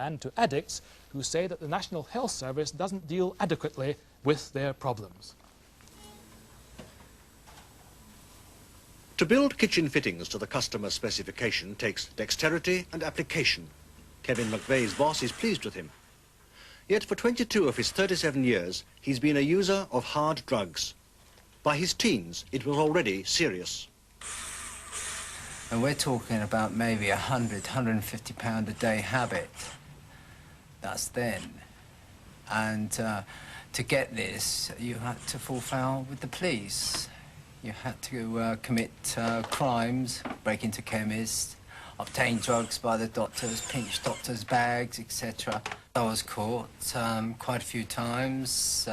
and to addicts who say that the National Health Service doesn't deal adequately with their problems. To build kitchen fittings to the customer specification takes dexterity and application. Kevin McVeigh's boss is pleased with him. Yet for 22 of his 37 years, he's been a user of hard drugs. By his teens, it was already serious. And we're talking about maybe £100–150 a day habit. That's then. And to get this, you had to fall foul with the police. You had to commit crimes, break into chemists, obtain drugs by the doctors, pinch doctors' bags, etc. I was caught quite a few times,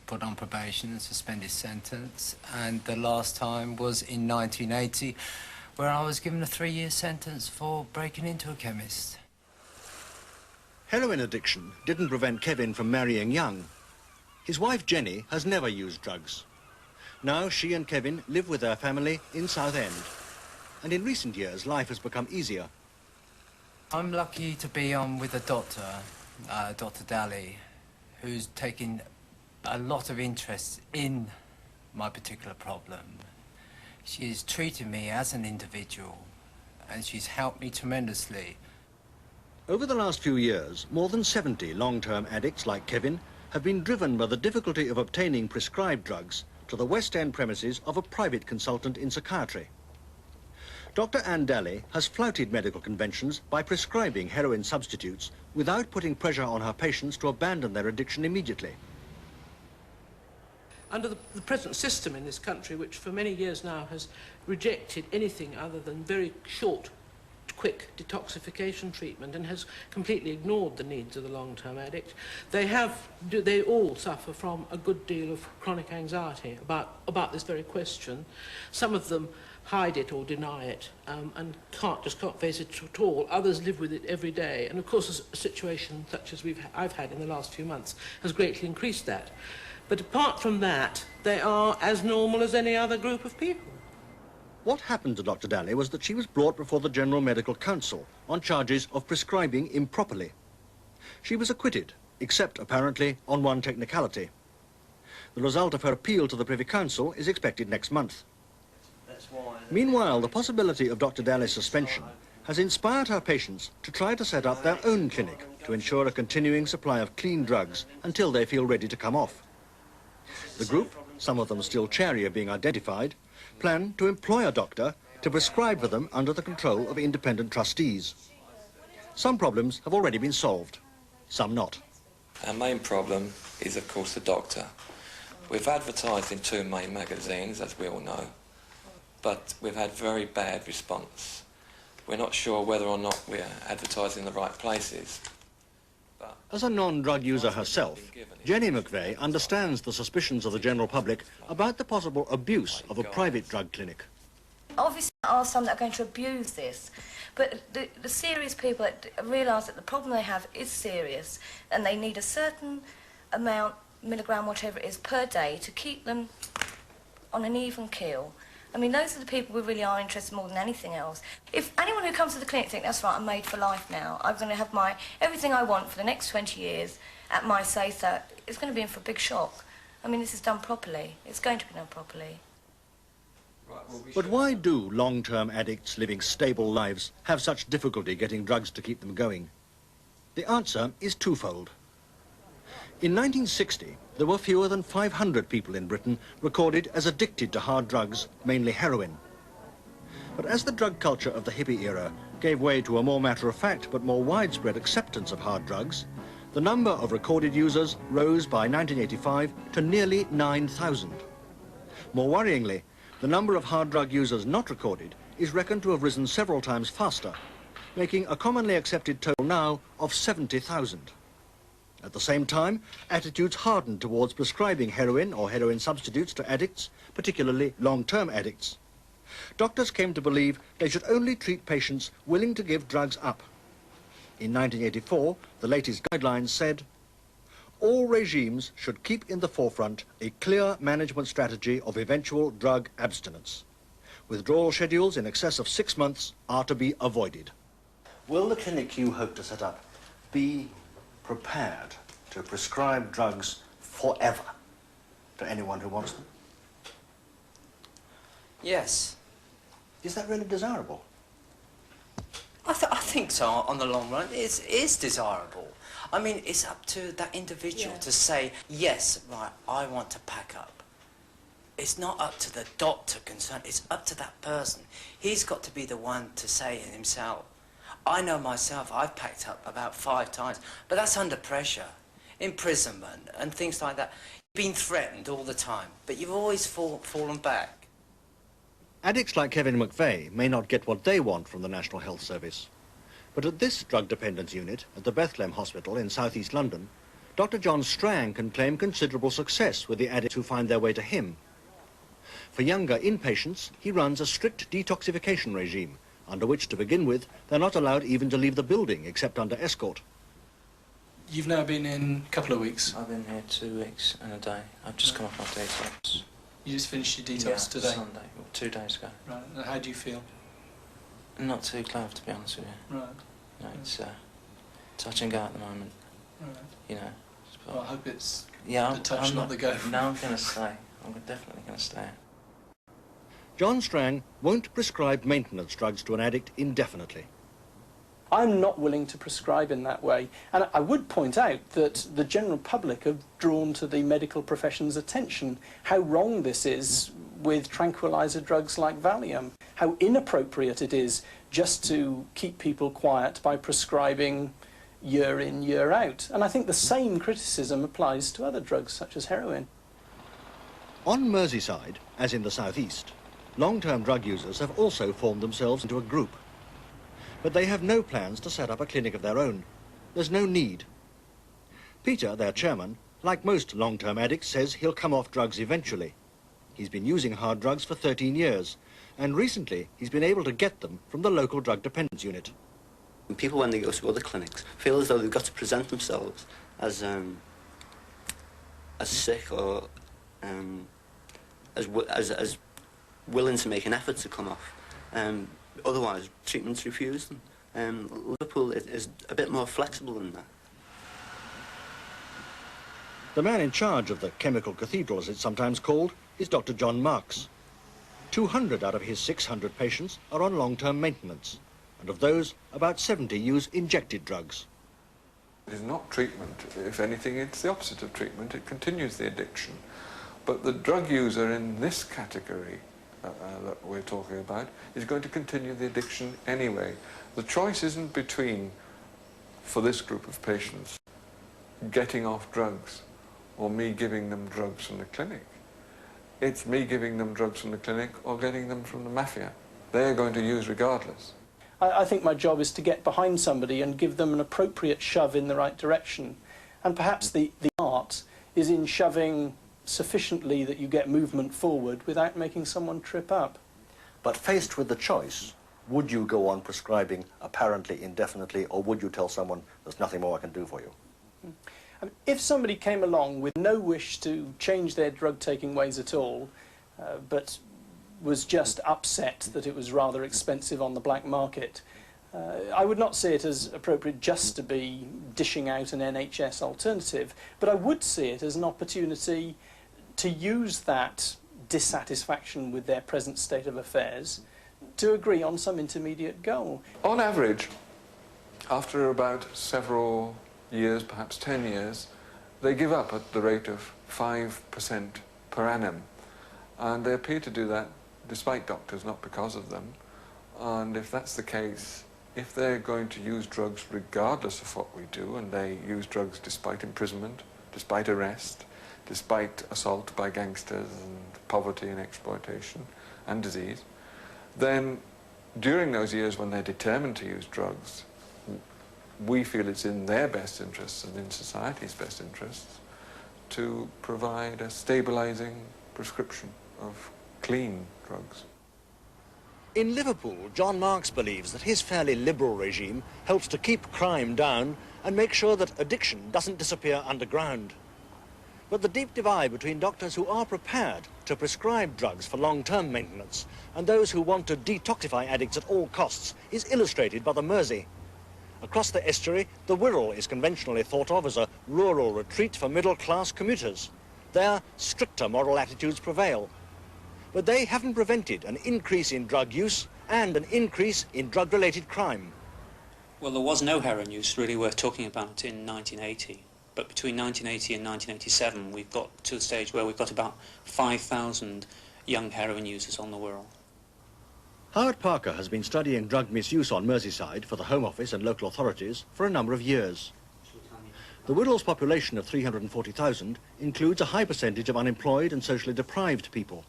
put on probation and suspended sentence, and the last time was in 1980, where I was given a 3-year sentence for breaking into a chemist. Heroin addiction didn't prevent Kevin from marrying young. His wife Jenny has never used drugs. Now she and Kevin live with their family in Southend. And in recent years, life has become easier. I'm lucky to be on with a doctor, Dr. Daly, who's taken a lot of interest in my particular problem. She's treated me as an individual, and she's helped me tremendously. Over the last few years, more than 70 long-term addicts like Kevin have been driven by the difficulty of obtaining prescribed drugs to the West End premises of a private consultant in psychiatry. Dr. Anne Daly has flouted medical conventions by prescribing heroin substitutes without putting pressure on her patients to abandon their addiction immediately. Under the present system in this country, which for many years now has rejected anything other than very short, quick detoxification treatment and has completely ignored the needs of the long-term addict, they all suffer from a good deal of chronic anxiety about this very question. Some of them hide it or deny it and just can't face it at all. Others live with it every day, and of course a situation such as I've had in the last few months has greatly increased that. But apart from that, they are as normal as any other group of people. What happened to Dr. Daly was that she was brought before the General Medical Council on charges of prescribing improperly. She was acquitted, except apparently on one technicality. The result of her appeal to the Privy Council is expected next month. Meanwhile, the possibility of Dr. Daly's suspension has inspired her patients to try to set up their own clinic to ensure a continuing supply of clean drugs until they feel ready to come off. The group, some of them still chary of being identified, plan to employ a doctor to prescribe for them under the control of independent trustees. Some problems have already been solved, some not. Our main problem is, of course, the doctor. We've advertised in 2 main magazines, as we all know, but we've had very bad response. We're not sure whether or not we're advertising in the right places. As a non-drug user herself, Jenny McVeigh understands the suspicions of the general public about the possible abuse of a private drug clinic. Obviously there are some that are going to abuse this, but the serious people that realise that the problem they have is serious and they need a certain amount, milligram, whatever it is, per day to keep them on an even keel. I mean, those are the people we really are interested in more than anything else. If anyone who comes to the clinic thinks, that's right, I'm made for life now, I'm going to have everything I want for the next 20 years at my say-so, it's going to be in for a big shock. I mean, this is done properly. It's going to be done properly. But why do long-term addicts living stable lives have such difficulty getting drugs to keep them going? The answer is twofold. In 1960, there were fewer than 500 people in Britain recorded as addicted to hard drugs, mainly heroin. But as the drug culture of the hippie era gave way to a more matter-of-fact but more widespread acceptance of hard drugs, the number of recorded users rose by 1985 to nearly 9,000. More worryingly, the number of hard drug users not recorded is reckoned to have risen several times faster, making a commonly accepted total now of 70,000. At the same time, attitudes hardened towards prescribing heroin or heroin substitutes to addicts, particularly long-term addicts. Doctors came to believe they should only treat patients willing to give drugs up. In 1984, the latest guidelines said, all regimes should keep in the forefront a clear management strategy of eventual drug abstinence. Withdrawal schedules in excess of 6 months are to be avoided. Will the clinic you hope to set up be prepared to prescribe drugs forever to anyone who wants them? Yes. Is that really desirable? I think so, on the long run. It is desirable. I mean, it's up to that individual to say, yes, right, I want to pack up. It's not up to the doctor concerned, it's up to that person. He's got to be the one to say it himself. I know myself, I've packed up about 5 times, but that's under pressure, imprisonment and things like that. You've been threatened all the time, but you've always fallen back. Addicts like Kevin McVeigh may not get what they want from the National Health Service. But at this drug dependence unit at the Bethlehem Hospital in southeast London, Dr. John Strang can claim considerable success with the addicts who find their way to him. For younger inpatients, he runs a strict detoxification regime, under which, to begin with, they're not allowed even to leave the building except under escort. You've now been in a couple of weeks. I've been here 2 weeks and a day. I've just come off my detox. You just finished your detox today? Sunday, well, 2 days ago. Right, and how do you feel? Not too close, to be honest with you. Right. No, it's touch and go at the moment, Right. you know. Well, I hope it's yeah, the touch, not the go. No, I'm going to stay. I'm definitely going to stay. John Strang won't prescribe maintenance drugs to an addict indefinitely. I'm not willing to prescribe in that way. And I would point out that the general public have drawn to the medical profession's attention how wrong this is with tranquilizer drugs like Valium, how inappropriate it is just to keep people quiet by prescribing year in, year out. And I think the same criticism applies to other drugs such as heroin. On Merseyside, as in the southeast, long-term drug users have also formed themselves into a group. But they have no plans to set up a clinic of their own. There's no need. Peter, their chairman, like most long-term addicts, says he'll come off drugs eventually. He's been using hard drugs for 13 years, and recently he's been able to get them from the local drug dependence unit. People, when they go to other clinics, feel as though they've got to present themselves as sick or as willing to make an effort to come off. Otherwise, treatment's refused them. Liverpool is a bit more flexible than that. The man in charge of the chemical cathedral, as it's sometimes called, is Dr. John Marks. 200 out of his 600 patients are on long-term maintenance, and of those, about 70 use injected drugs. It is not treatment. If anything, it's the opposite of treatment. It continues the addiction. But the drug user in this category that we're talking about is going to continue the addiction anyway. The choice isn't between, for this group of patients, getting off drugs or me giving them drugs from the clinic. It's me giving them drugs from the clinic or getting them from the mafia. They're going to use regardless. I think my job is to get behind somebody and give them an appropriate shove in the right direction. And perhaps the art is in shoving sufficiently that you get movement forward without making someone trip up. But faced with the choice, would you go on prescribing apparently indefinitely, or would you tell someone there's nothing more I can do for you? If somebody came along with no wish to change their drug-taking ways at all, but was just upset that it was rather expensive on the black market, I would not see it as appropriate just to be dishing out an NHS alternative, but I would see it as an opportunity to use that dissatisfaction with their present state of affairs to agree on some intermediate goal. On average, after about several years, perhaps 10 years, they give up at the rate of 5% per annum. And they appear to do that despite doctors, not because of them. And if that's the case, if they're going to use drugs regardless of what we do, and they use drugs despite imprisonment, despite arrest, despite assault by gangsters and poverty and exploitation and disease, then during those years when they're determined to use drugs, we feel it's in their best interests and in society's best interests to provide a stabilising prescription of clean drugs. In Liverpool, John Marks believes that his fairly liberal regime helps to keep crime down and make sure that addiction doesn't disappear underground. But the deep divide between doctors who are prepared to prescribe drugs for long-term maintenance and those who want to detoxify addicts at all costs is illustrated by the Mersey. Across the estuary, the Wirral is conventionally thought of as a rural retreat for middle-class commuters. There, stricter moral attitudes prevail. But they haven't prevented an increase in drug use and an increase in drug-related crime. Well, there was no heroin use really worth talking about in 1980. But between 1980 and 1987, we've got to the stage where we've got about 5,000 young heroin users on the Wirral. Howard Parker has been studying drug misuse on Merseyside for the Home Office and local authorities for a number of years. The Wirral's population of 340,000 includes a high percentage of unemployed and socially deprived people.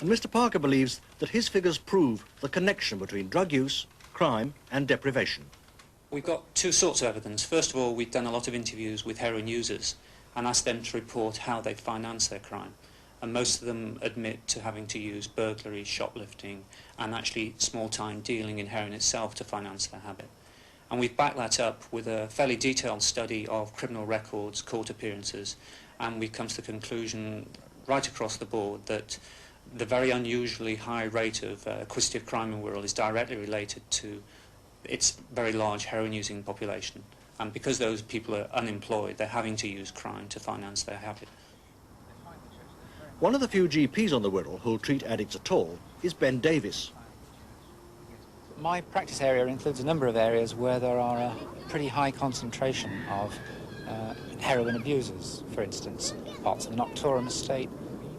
And Mr. Parker believes that his figures prove the connection between drug use, crime and deprivation. We've got two sorts of evidence. First of all, we've done a lot of interviews with heroin users and asked them to report how they finance their crime. And most of them admit to having to use burglary, shoplifting, and actually small-time dealing in heroin itself to finance their habit. And we've backed that up with a fairly detailed study of criminal records, court appearances, and we've come to the conclusion right across the board that the very unusually high rate of acquisitive crime in the Wirral is directly related to its very large heroin-using population. And because those people are unemployed, they're having to use crime to finance their habit. One of the few GPs on the Wirral who'll treat addicts at all is Ben Davis. My practice area includes a number of areas where there are a pretty high concentration of heroin abusers. For instance, parts of the Noctorum estate,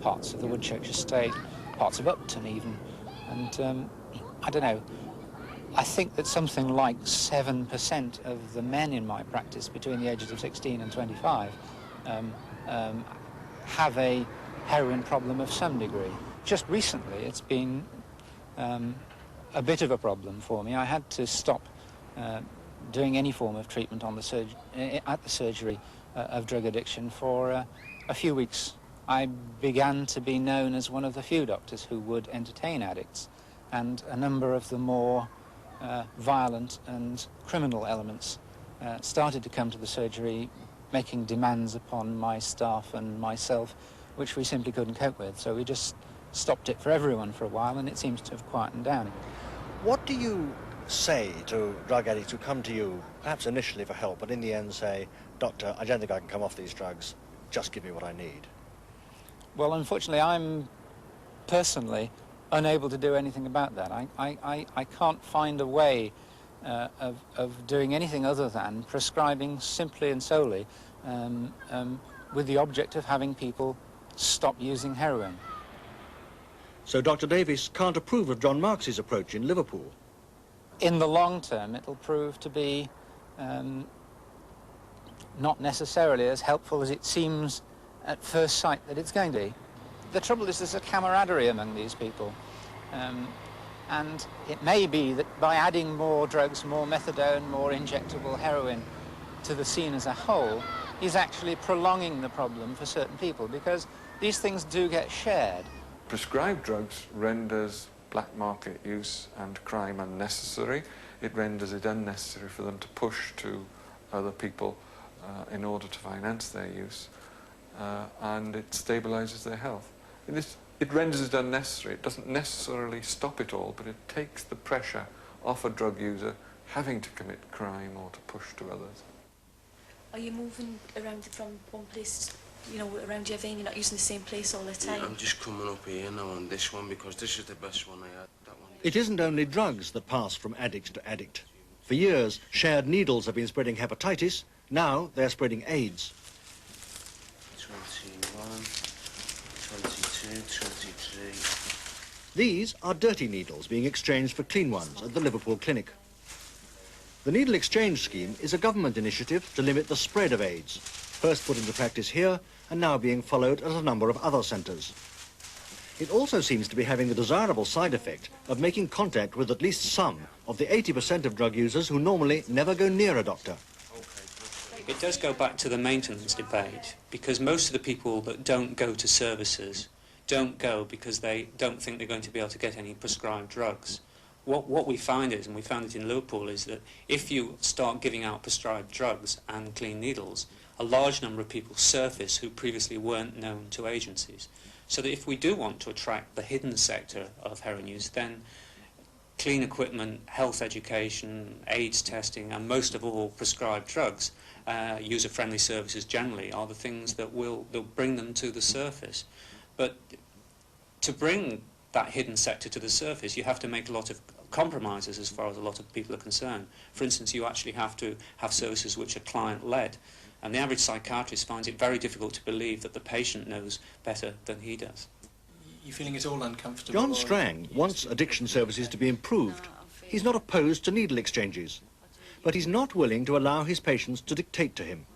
parts of the Woodchurch estate, parts of Upton even. And I don't know, I think that something like 7% of the men in my practice between the ages of 16 and 25 have a heroin problem of some degree. Just recently it's been a bit of a problem for me. I had to stop doing any form of treatment on at the surgery of drug addiction for a few weeks. I began to be known as one of the few doctors who would entertain addicts, and a number of the more violent and criminal elements started to come to the surgery, making demands upon my staff and myself which we simply couldn't cope with. So we just stopped it for everyone for a while, and it seems to have quietened down. What do you say to drug addicts who come to you, perhaps initially for help, but in the end say, "Doctor, I don't think I can come off these drugs, just give me what I need"? Well, unfortunately, I'm personally unable to do anything about that. I can't find a way of doing anything other than prescribing simply and solely with the object of having people stop using heroin. So Dr. Davis can't approve of John Marks's approach in Liverpool. In the long term, it'll prove to be not necessarily as helpful as it seems at first sight that it's going to be. The trouble is there's a camaraderie among these people. And it may be that by adding more drugs, more methadone, more injectable heroin to the scene as a whole, is actually prolonging the problem for certain people, because these things do get shared. Prescribed drugs renders black market use and crime unnecessary. It renders it unnecessary for them to push to other people in order to finance their use, and it stabilises their health. It renders it unnecessary. It doesn't necessarily stop it all, but it takes the pressure off a drug user having to commit crime or to push to others. Are you moving around from one place, you know, around your vein? You're not using the same place all the time? Yeah, I'm just coming up here now on this one because this is the best one I had. That one. It isn't only drugs that pass from addict to addict. For years, shared needles have been spreading hepatitis. Now they're spreading AIDS. 21, 22, 23. These are dirty needles being exchanged for clean ones at the Liverpool clinic. The needle exchange scheme is a government initiative to limit the spread of AIDS, first put into practice here and now being followed at a number of other centres. It also seems to be having the desirable side effect of making contact with at least some of the 80% of drug users who normally never go near a doctor. It does go back to the maintenance debate, because most of the people that don't go to services don't go because they don't think they're going to be able to get any prescribed drugs. What we find is, and we found it in Liverpool, is that if you start giving out prescribed drugs and clean needles, a large number of people surface who previously weren't known to agencies. So that if we do want to attract the hidden sector of heroin use, then clean equipment, health education, AIDS testing, and most of all prescribed drugs, user-friendly services generally, are the things that will bring them to the surface. But to bring that hidden sector to the surface, you have to make a lot of compromises as far as a lot of people are concerned. For instance, you actually have to have services which are client-led, and the average psychiatrist finds it very difficult to believe that the patient knows better than he does. You feeling at all uncomfortable? John Strang wants addiction services to be improved. He's not opposed to needle exchanges, but he's not willing to allow his patients to dictate to him.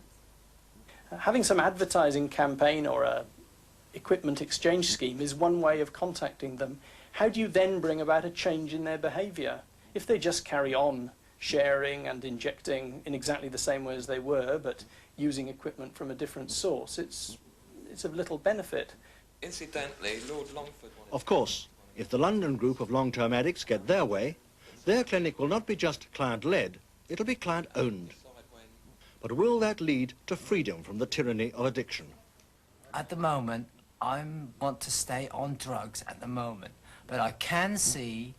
Having some advertising campaign or a equipment exchange scheme is one way of contacting them. How do you then bring about a change in their behaviour? If they just carry on sharing and injecting in exactly the same way as they were, but using equipment from a different source, it's of little benefit. Incidentally, Lord Longford... Of course, if the London group of long-term addicts get their way, their clinic will not be just client-led, it'll be client-owned. But will that lead to freedom from the tyranny of addiction? At the moment, I want to stay on drugs at the moment, but I can see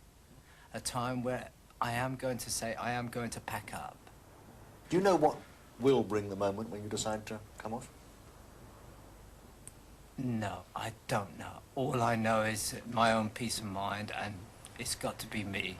a time where I am going to say I am going to pack up. Do you know what will bring the moment when you decide to come off? No, I don't know. All I know is my own peace of mind, and it's got to be me.